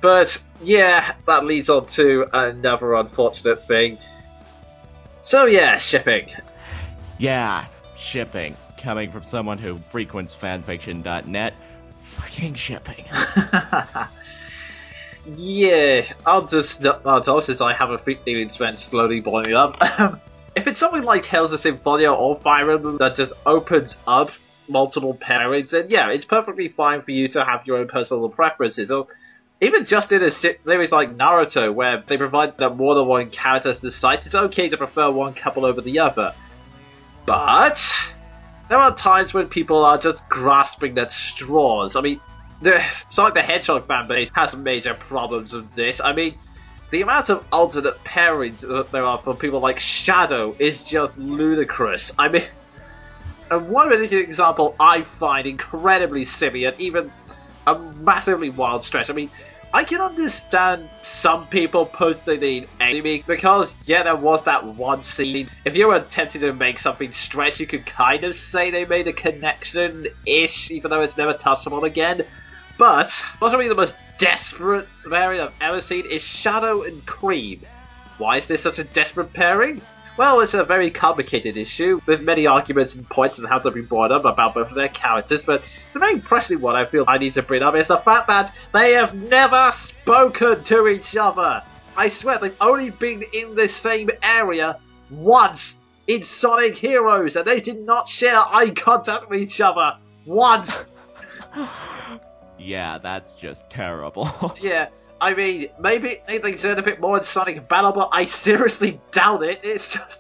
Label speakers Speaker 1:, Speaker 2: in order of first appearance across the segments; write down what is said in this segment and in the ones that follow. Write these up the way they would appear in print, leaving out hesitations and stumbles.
Speaker 1: But, yeah, that leads on to another unfortunate thing. So, yeah, shipping.
Speaker 2: Yeah, shipping. Coming from someone who frequents fanfiction.net, fucking shipping.
Speaker 1: Yeah, I'll just since I have a feeling Sven slowly boiling up. If it's something like Tales of Symphonia or Fire Emblem that just opens up multiple pairings, then yeah, it's perfectly fine for you to have your own personal preferences. Or even just in a series like Naruto, where they provide that more than one character to the site, it's okay to prefer one couple over the other. But there are times when people are just grasping at straws. I mean, Sonic the Hedgehog fanbase has major problems with this. I mean, the amount of alternate pairings that there are for people like Shadow is just ludicrous. I mean, one particular example I find incredibly silly and even a massively wild stretch. I mean, I can understand some people posting enemy because, yeah, there was that one scene. If you were attempting to make something stretch, you could kind of say they made a connection-ish, even though it's never touched upon again. But possibly the most desperate pairing I've ever seen is Shadow and Cream. Why is this such a desperate pairing? Well, it's a very complicated issue, with many arguments and points that have to be brought up about both of their characters, but the main pressing one I feel I need to bring up is the fact that they have never spoken to each other! I swear, they've only been in the same area once in Sonic Heroes, and they did not share eye contact with each other once!
Speaker 2: Yeah, that's just terrible.
Speaker 1: Yeah, I mean, maybe they said a bit more in Sonic Battle, but I seriously doubt it. It's just...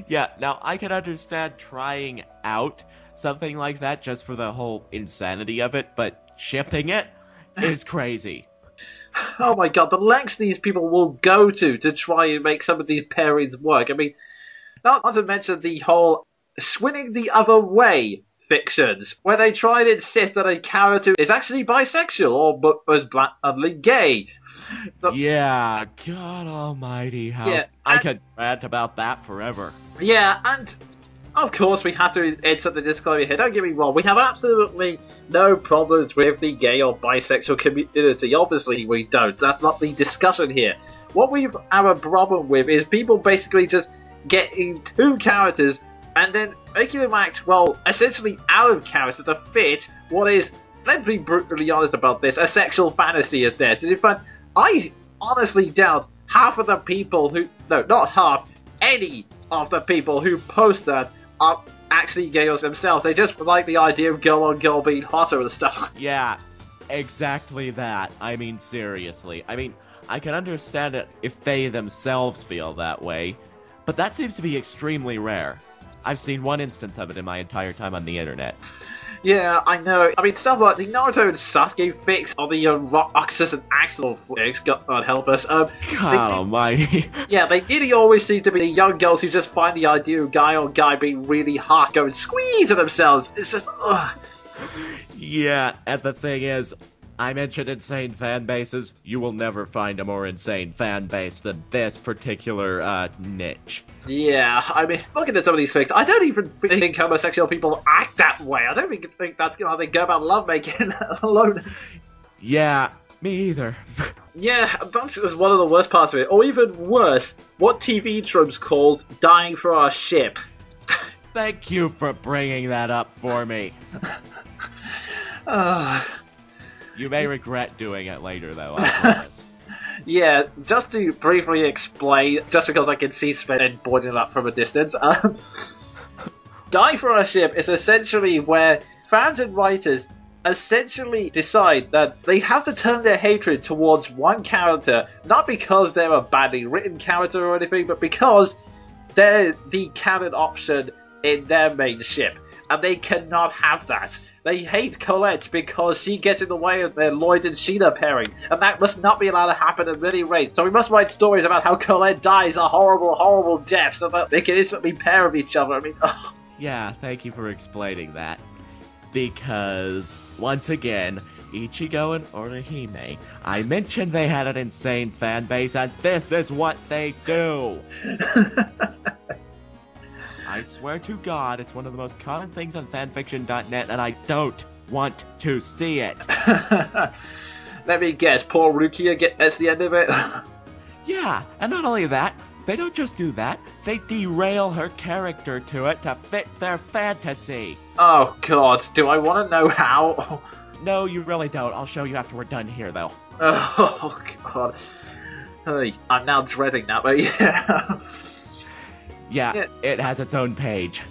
Speaker 2: Yeah, now I can understand trying out something like that just for the whole insanity of it, but shipping it is crazy.
Speaker 1: Oh my god, the lengths these people will go to try and make some of these pairings work. I mean, not to mention the whole swinging the other way fictions, where they try and insist that a character is actually bisexual or blatantly gay.
Speaker 2: Yeah, God almighty, how...
Speaker 1: Yeah,
Speaker 2: I could rant about that forever.
Speaker 1: Yeah, and of course we have to insert the disclaimer here, don't get me wrong, we have absolutely no problems with the gay or bisexual community, obviously we don't, that's not the discussion here. What we have a problem with is people basically just getting two characters and then making them act, well, essentially out of character to fit what is, let's be brutally honest about this, a sexual fantasy of theirs. And in fact, I honestly doubt half of the people who, no, not half, any of the people who post that are actually gay themselves. They just like the idea of girl on girl being hotter and stuff.
Speaker 2: Yeah, exactly that. I mean, seriously. I mean, I can understand it if they themselves feel that way, but that seems to be extremely rare. I've seen one instance of it in my entire time on the internet.
Speaker 1: Yeah, I know. I mean, stuff like the Naruto and Sasuke fix, or the Roxas and Axel fix, God help us.
Speaker 2: God almighty.
Speaker 1: Yeah, they really always seem to be the young girls who just find the idea of guy on guy being really hot, go and squeeze at themselves. It's just, ugh.
Speaker 2: Yeah, and the thing is, I mentioned insane fan bases. You will never find a more insane fan base than this particular, niche.
Speaker 1: Yeah, I mean, looking at some of these things, I don't even think homosexual people act that way. I don't think that's how they go about lovemaking alone.
Speaker 2: Yeah, me either.
Speaker 1: Yeah, that's one of the worst parts of it. Or even worse, what TV trope's called dying for our ship.
Speaker 2: Thank you for bringing that up for me. You may regret doing it later, though, I promise.
Speaker 1: Yeah, just to briefly explain, just because I can see Sven boarding up from a distance, Die for a Ship is essentially where fans and writers essentially decide that they have to turn their hatred towards one character, not because they're a badly written character or anything, but because they're the canon option in their main ship, and they cannot have that. They hate Colette because she gets in the way of their Lloyd and Sheena pairing, and that must not be allowed to happen at any rate. So we must write stories about how Colette dies a horrible, horrible death so that they can instantly pair with each other. I mean, ugh.
Speaker 2: Yeah, thank you for explaining that. Because, once again, Ichigo and Orihime, I mentioned they had an insane fan base, and this is what they do! I swear to God, it's one of the most common things on fanfiction.net, and I don't want to see it.
Speaker 1: Let me guess, poor Rukia gets the end of it?
Speaker 2: Yeah, and not only that, they don't just do that, they derail her character to it to fit their fantasy.
Speaker 1: Oh god, do I want to know how?
Speaker 2: No, you really don't. I'll show you after we're done here, though.
Speaker 1: Oh god. Hey, I'm now dreading that, but yeah.
Speaker 2: Yeah, it has its own page.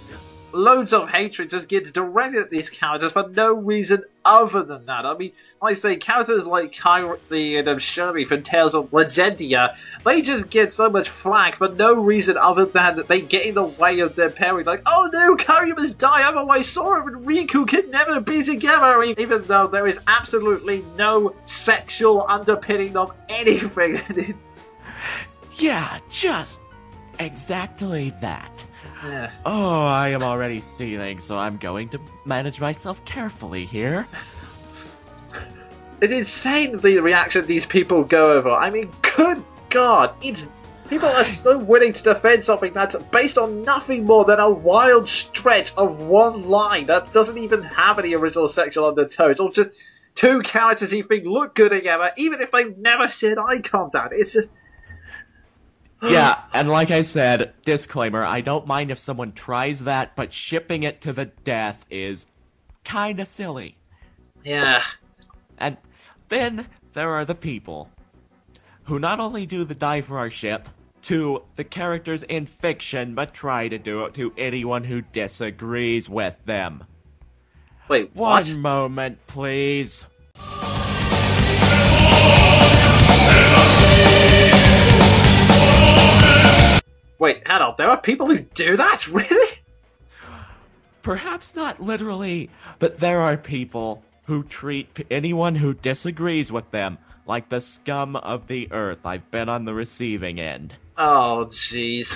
Speaker 1: Loads of hatred just gets directed at these characters for no reason other than that. I mean, like I say, characters like Kyrie and Sherry from Tales of Legendia, they just get so much flack for no reason other than that they get in the way of their pairing. Like, oh no, Kyrie must die, otherwise Sora and Riku can never be together, even though there is absolutely no sexual underpinning of anything.
Speaker 2: Yeah, just exactly that.
Speaker 1: Yeah.
Speaker 2: Oh, I am already seething, so I'm going to manage myself carefully here.
Speaker 1: It's insane the reaction these people go over. I mean, good God, people are so willing to defend something that's based on nothing more than a wild stretch of one line that doesn't even have any original sexual undertones, or just two characters you think look good together, even if they've never shared eye contact. It's just...
Speaker 2: Yeah, and like I said, disclaimer, I don't mind if someone tries that, but shipping it to the death is kinda silly.
Speaker 1: Yeah.
Speaker 2: And then there are the people who not only do the die for our ship to the characters in fiction, but try to do it to anyone who disagrees with them.
Speaker 1: Wait, what?
Speaker 2: One moment, please.
Speaker 1: Wait, hang on, there are people who do that? Really?
Speaker 2: Perhaps not literally, but there are people who treat anyone who disagrees with them like the scum of the earth. I've been on the receiving end.
Speaker 1: Oh, jeez.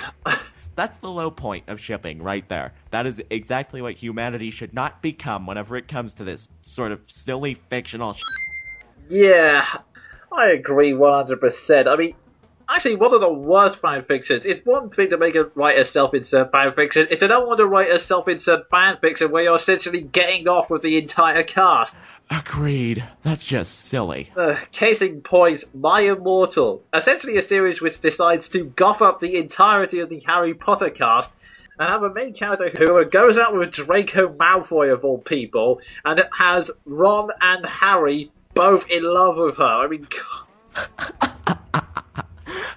Speaker 2: That's the low point of shipping right there. That is exactly what humanity should not become whenever it comes to this sort of silly fictional
Speaker 1: Yeah, I agree 100%. I mean, actually, one of the worst fanfictions. It's one thing to write a self-insert fanfiction. It's another one to write a self-insert fanfiction where you're essentially getting off with the entire cast.
Speaker 2: Agreed. That's just silly.
Speaker 1: Case in point, My Immortal. Essentially a series which decides to guff up the entirety of the Harry Potter cast and have a main character who goes out with Draco Malfoy of all people, and it has Ron and Harry both in love with her. I mean, God.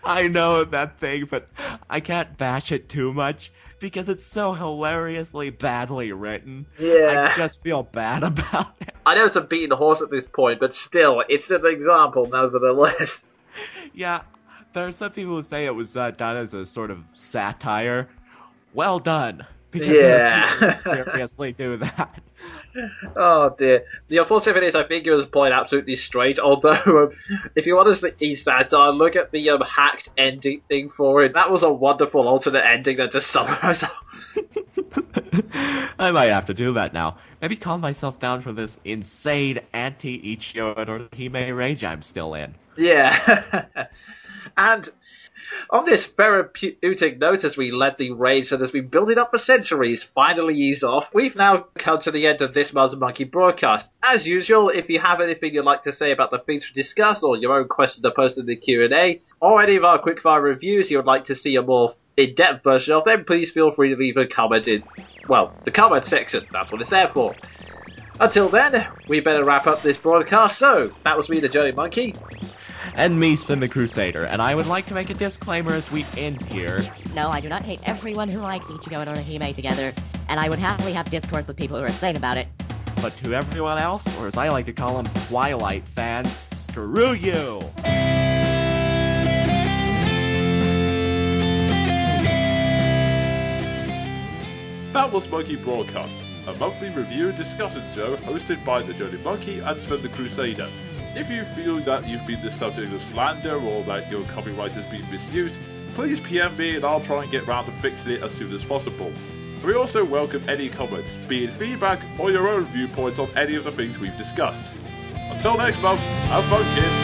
Speaker 2: I know that thing, but I can't bash it too much because it's so hilariously badly written.
Speaker 1: Yeah.
Speaker 2: I just feel bad about it.
Speaker 1: I know it's a beaten horse at this point, but still, it's an example nevertheless.
Speaker 2: Yeah, there are some people who say it was done as a sort of satire. Well done. Because
Speaker 1: yeah.
Speaker 2: seriously do that.
Speaker 1: Oh dear. The unfortunate thing is I think it was played absolutely straight, although if you want to see satire, look at the hacked ending thing for it. That was a wonderful alternate ending that just summarized.
Speaker 2: I might have to do that now. Maybe calm myself down from this insane anti-Ichio and Hime rage I'm still in.
Speaker 1: Yeah. And on this therapeutic note, as we let the rage that has been building up for centuries finally ease off, we've now come to the end of this month's Monkey broadcast. As usual, if you have anything you'd like to say about the things we discussed, or your own question to post in the Q&A, or any of our quickfire reviews you would like to see a more in-depth version of, then please feel free to leave a comment in, well, the comment section. That's what it's there for. Until then, we better wrap up this broadcast. So, that was me, the Jonin Monkey.
Speaker 2: And me, Sven the Crusader, and I would like to make a disclaimer as we end here.
Speaker 3: No, I do not hate everyone who likes Ichigo and Orihime together, and I would happily have discourse with people who are sane about it.
Speaker 2: But to everyone else, or as I like to call them, Twilight fans, screw you!
Speaker 4: That was Monkey Broadcast, a monthly review and discussion show hosted by the Jonin Monkey and Sven the Crusader. If you feel that you've been the subject of slander or that your copyright has been misused, please PM me and I'll try and get round to fixing it as soon as possible. We also welcome any comments, be it feedback or your own viewpoints on any of the things we've discussed. Until next month, have fun kids!